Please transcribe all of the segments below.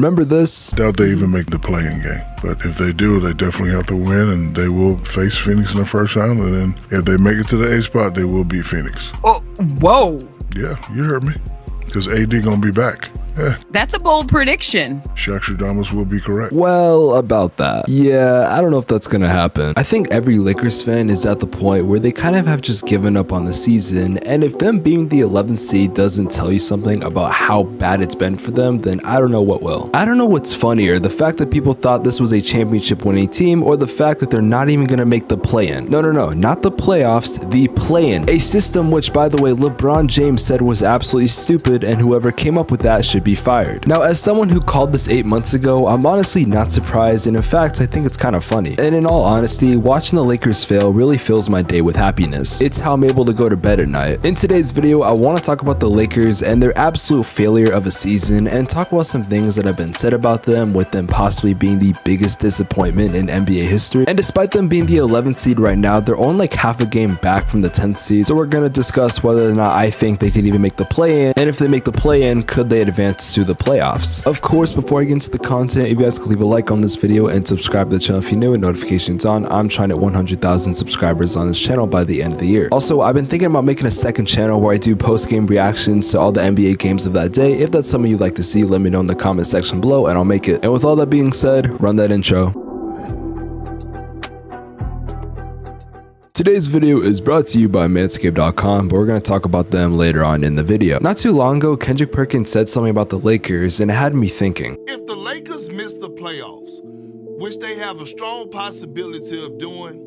Remember this? Doubt they even make the play-in game. But if they do, they definitely have to win, and they will face Phoenix in the first round. And then if they make it to the 8th spot, they will beat Phoenix. Oh, whoa. Yeah, you heard me. Because AD going to be back. Yeah. That's a bold prediction. Shaxtradamus will be correct. Well, about that. Yeah, I don't know if that's gonna happen. I think every Lakers fan is at the point where they kind of have just given up on the season, and if them being the 11th seed doesn't tell you something about how bad it's been for them, then I don't know what will. I don't know what's funnier, the fact that people thought this was a championship winning team, or the fact that they're not even gonna make the play-in. No, not the playoffs, the play-in. A system which, by the way, LeBron James said was absolutely stupid, and whoever came up with that should be fired. Now, as someone who called this 8 months ago, I'm honestly not surprised, and in fact, I think it's kind of funny. And in all honesty, watching the Lakers fail really fills my day with happiness. It's how I'm able to go to bed at night. In today's video, I want to talk about the Lakers and their absolute failure of a season, and talk about some things that have been said about them, with them possibly being the biggest disappointment in NBA history. And despite them being the 11th seed right now, they're only like half a game back from the 10th seed, so we're gonna discuss whether or not I think they could even make the play-in, and if they make the play-in, could they advance to the playoffs. Of course, before I get into the content, if you guys could leave a like on this video and subscribe to the channel if you're new and notifications on. I'm trying to hit 100,000 subscribers on this channel by the end of the year. Also, I've been thinking about making a second channel where I do post-game reactions to all the NBA games of that day. If that's something you'd like to see, let me know in the comment section below and I'll make it. And with all that being said, run that intro. Today's video is brought to you by Manscaped.com, but we're going to talk about them later on in the video. Not too long ago, Kendrick Perkins said something about the Lakers, and it had me thinking. If the Lakers miss the playoffs, which they have a strong possibility of doing,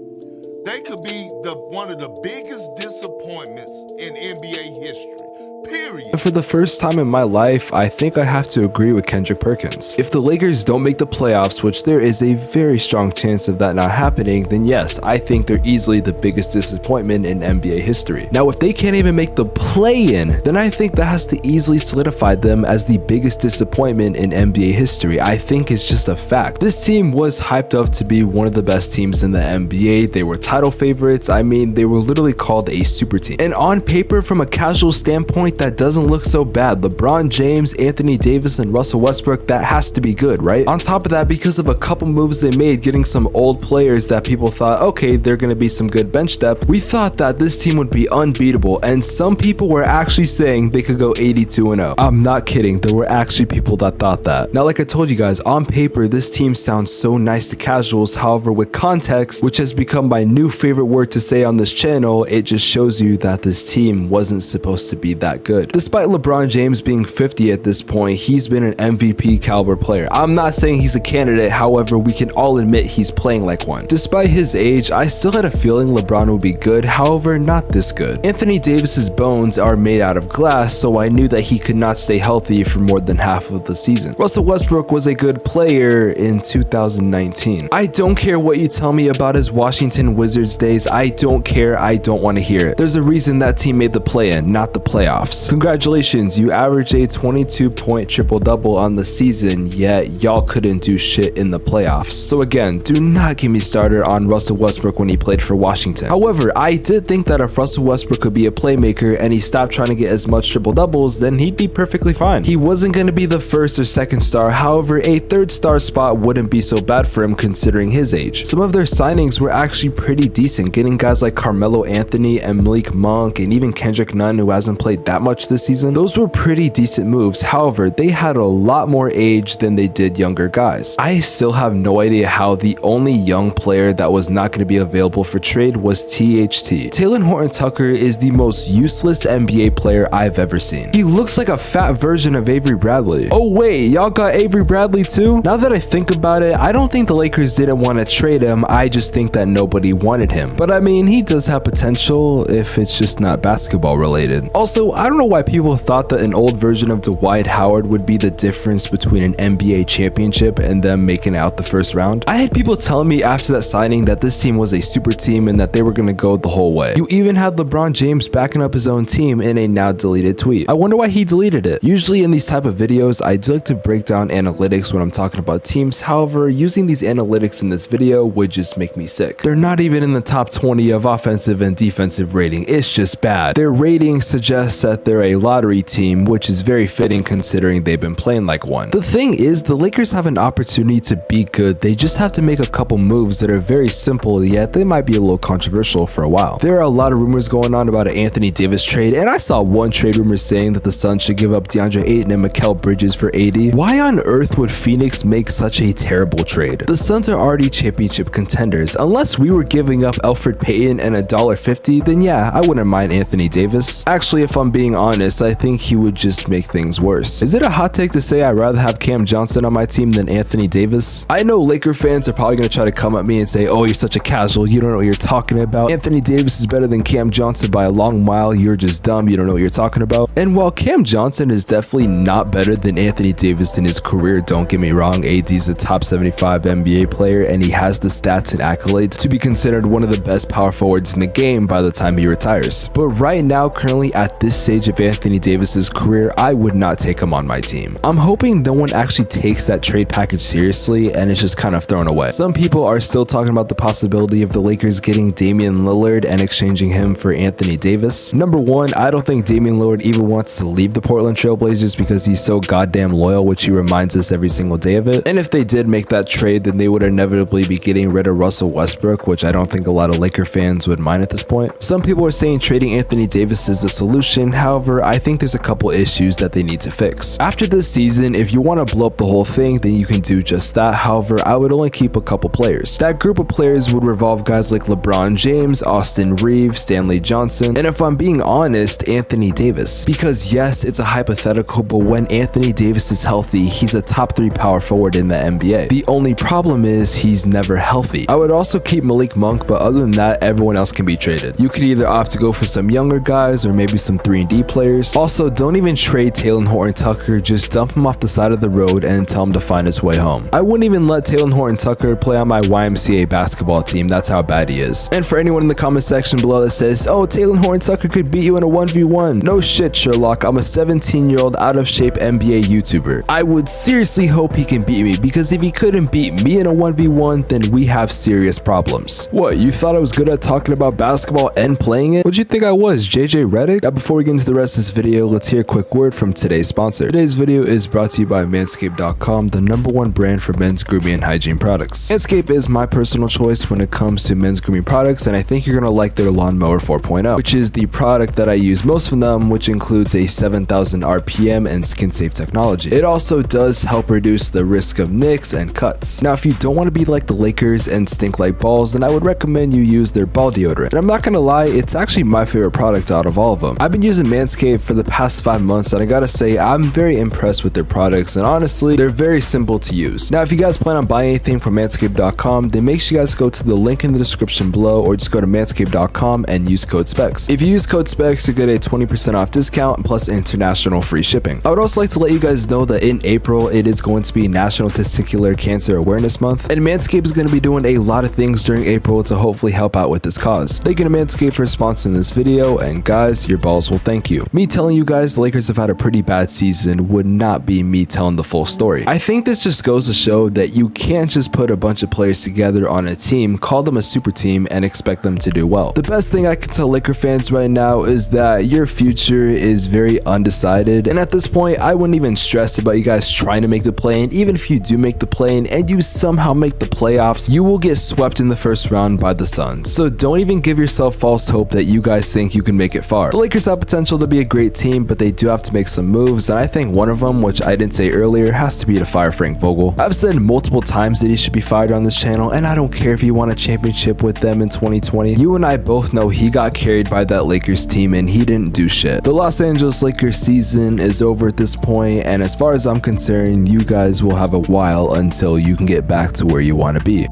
they could be one of the biggest disappointments in NBA history. Period. And for the first time in my life, I think I have to agree with Kendrick Perkins. If the Lakers don't make the playoffs, which there is a very strong chance of that not happening, then yes, I think they're easily the biggest disappointment in NBA history. Now, if they can't even make the play-in, then I think that has to easily solidify them as the biggest disappointment in NBA history. I think it's just a fact. This team was hyped up to be one of the best teams in the NBA. They were title favorites. I mean, they were literally called a super team. And on paper, from a casual standpoint, that doesn't look so bad. LeBron James, Anthony Davis, and Russell Westbrook, that has to be good, right? On top of that, because of a couple moves they made, getting some old players that people thought, okay, they're gonna be some good bench depth, we thought that this team would be unbeatable, and some people were actually saying they could go 82-0. I'm not kidding, there were actually people that thought that. Now, like I told you guys, on paper, this team sounds so nice to casuals. However, with context, which has become my new favorite word to say on this channel, it just shows you that this team wasn't supposed to be that good. Despite LeBron James being 50 at this point, he's been an MVP caliber player. I'm not saying he's a candidate, however, we can all admit he's playing like one. Despite his age, I still had a feeling LeBron would be good, however, not this good. Anthony Davis's bones are made out of glass, so I knew that he could not stay healthy for more than half of the season. Russell Westbrook was a good player in 2019. I don't care what you tell me about his Washington Wizards days. I don't care. I don't want to hear it. There's a reason that team made the play-in, not the playoffs. Congratulations, you averaged a 22-point triple-double on the season, yet y'all couldn't do shit in the playoffs. So again, do not get me started on Russell Westbrook when he played for Washington. However, I did think that if Russell Westbrook could be a playmaker and he stopped trying to get as much triple-doubles, then he'd be perfectly fine. He wasn't going to be the first or second star, however, a third star spot wouldn't be so bad for him considering his age. Some of their signings were actually pretty decent, getting guys like Carmelo Anthony and Malik Monk and even Kendrick Nunn, who hasn't played that much this season. Those were pretty decent moves. However, they had a lot more age than they did younger guys. I still have no idea how the only young player that was not going to be available for trade was THT. Talen Horton-Tucker is the most useless NBA player I've ever seen. He looks like a fat version of Avery Bradley. Oh wait, y'all got Avery Bradley too? Now that I think about it, I don't think the Lakers didn't want to trade him. I just think that nobody wanted him. But I mean, he does have potential if it's just not basketball related. Also, I don't know why people thought that an old version of Dwight Howard would be the difference between an NBA championship and them making it out the first round. I had people telling me after that signing that this team was a super team and that they were going to go the whole way. You even had LeBron James backing up his own team in a now deleted tweet. I wonder why he deleted it. Usually in these type of videos, I do like to break down analytics when I'm talking about teams. However, using these analytics in this video would just make me sick. They're not even in the top 20 of offensive and defensive rating. It's just bad. Their rating suggests that that they're a lottery team, which is very fitting considering they've been playing like one. The thing is, the Lakers have an opportunity to be good, they just have to make a couple moves that are very simple, yet they might be a little controversial for a while. There are a lot of rumors going on about an Anthony Davis trade, and I saw one trade rumor saying that the Suns should give up DeAndre Ayton and Mikal Bridges for AD. Why on earth would Phoenix make such a terrible trade? The Suns are already championship contenders. Unless we were giving up Elfrid Payton and $1.50, then yeah, I wouldn't mind Anthony Davis. Actually, if I'm being honest, I think he would just make things worse. Is it a hot take to say I'd rather have Cam Johnson on my team than Anthony Davis? I know Laker fans are probably going to try to come at me and say, oh, you're such a casual, you don't know what you're talking about. Anthony Davis is better than Cam Johnson by a long mile, you're just dumb, you don't know what you're talking about. And while Cam Johnson is definitely not better than Anthony Davis in his career, don't get me wrong, AD's a top 75 NBA player and he has the stats and accolades to be considered one of the best power forwards in the game by the time he retires. But right now, currently at this stage of Anthony Davis's career, I would not take him on my team. I'm hoping no one actually takes that trade package seriously and it's just kind of thrown away. Some people are still talking about the possibility of the Lakers getting Damian Lillard and exchanging him for Anthony Davis. Number one, I don't think Damian Lillard even wants to leave the Portland Trail Blazers because he's so goddamn loyal, which he reminds us every single day of it. And if they did make that trade, then they would inevitably be getting rid of Russell Westbrook, which I don't think a lot of Laker fans would mind at this point. Some people are saying trading Anthony Davis is the solution. However, I think there's a couple issues that they need to fix. After this season, if you want to blow up the whole thing, then you can do just that. However, I would only keep a couple players. That group of players would revolve guys like LeBron James, Austin Reeves, Stanley Johnson, and if I'm being honest, Anthony Davis. Because yes, it's a hypothetical, but when Anthony Davis is healthy, he's a top 3 power forward in the NBA. The only problem is he's never healthy. I would also keep Malik Monk, but other than that, everyone else can be traded. You could either opt to go for some younger guys or maybe some 3-and-D players. Also, don't even trade Talen Horton-Tucker, just dump him off the side of the road and tell him to find his way home. I wouldn't even let Talen Horton-Tucker play on my YMCA basketball team, that's how bad he is. And for anyone in the comment section below that says, oh, Talen Horton-Tucker could beat you in a 1v1. No shit, Sherlock, I'm a 17-year-old out of shape NBA YouTuber. I would seriously hope he can beat me, because if he couldn't beat me in a 1v1, then we have serious problems. What, you thought I was good at talking about basketball and playing it? What'd you think I was, JJ Redick? Now before we get into the rest of this video, let's hear a quick word from today's sponsor. Today's video is brought to you by Manscaped.com, the #1 brand for men's grooming and hygiene products. Manscaped is my personal choice when it comes to men's grooming products, and I think you're gonna like their Lawnmower 4.0, which is the product that I use most from them, which includes a 7,000 RPM and skin-safe technology. It also does help reduce the risk of nicks and cuts. Now, if you don't want to be like the Lakers and stink like balls, then I would recommend you use their ball deodorant. And I'm not gonna lie, it's actually my favorite product out of all of them. I've been using Manscaped for the past 5 months, and I gotta say, I'm very impressed with their products, and honestly, they're very simple to use. Now, if you guys plan on buying anything from Manscaped.com, then make sure you guys go to the link in the description below, or just go to Manscaped.com and use code Spex. If you use code Spex, you get a 20% off discount plus international free shipping. I would also like to let you guys know that in April, it is going to be National Testicular Cancer Awareness Month, and Manscaped is going to be doing a lot of things during April to hopefully help out with this cause. Thank you to Manscaped for sponsoring this video, and guys, your balls will thank you. Me telling you guys the Lakers have had a pretty bad season would not be me telling the full story. I think this just goes to show that you can't just put a bunch of players together on a team, call them a super team, and expect them to do well. The best thing I can tell Laker fans right now is that your future is very undecided, and at this point, I wouldn't even stress about you guys trying to make the play-in. Even if you do make the play-in and you somehow make the playoffs, you will get swept in the first round by the Suns. So don't even give yourself false hope that you guys think you can make it far. The Lakers have potential to be a great team, but they do have to make some moves, and I think one of them, which I didn't say earlier, has to be to fire Frank Vogel. I've said multiple times that he should be fired on this channel, and I don't care if he won a championship with them in 2020. You and I both know he got carried by that Lakers team and he didn't do shit. The Los Angeles Lakers season is over at this point, and as far as I'm concerned, you guys will have a while until you can get back to where you want to be.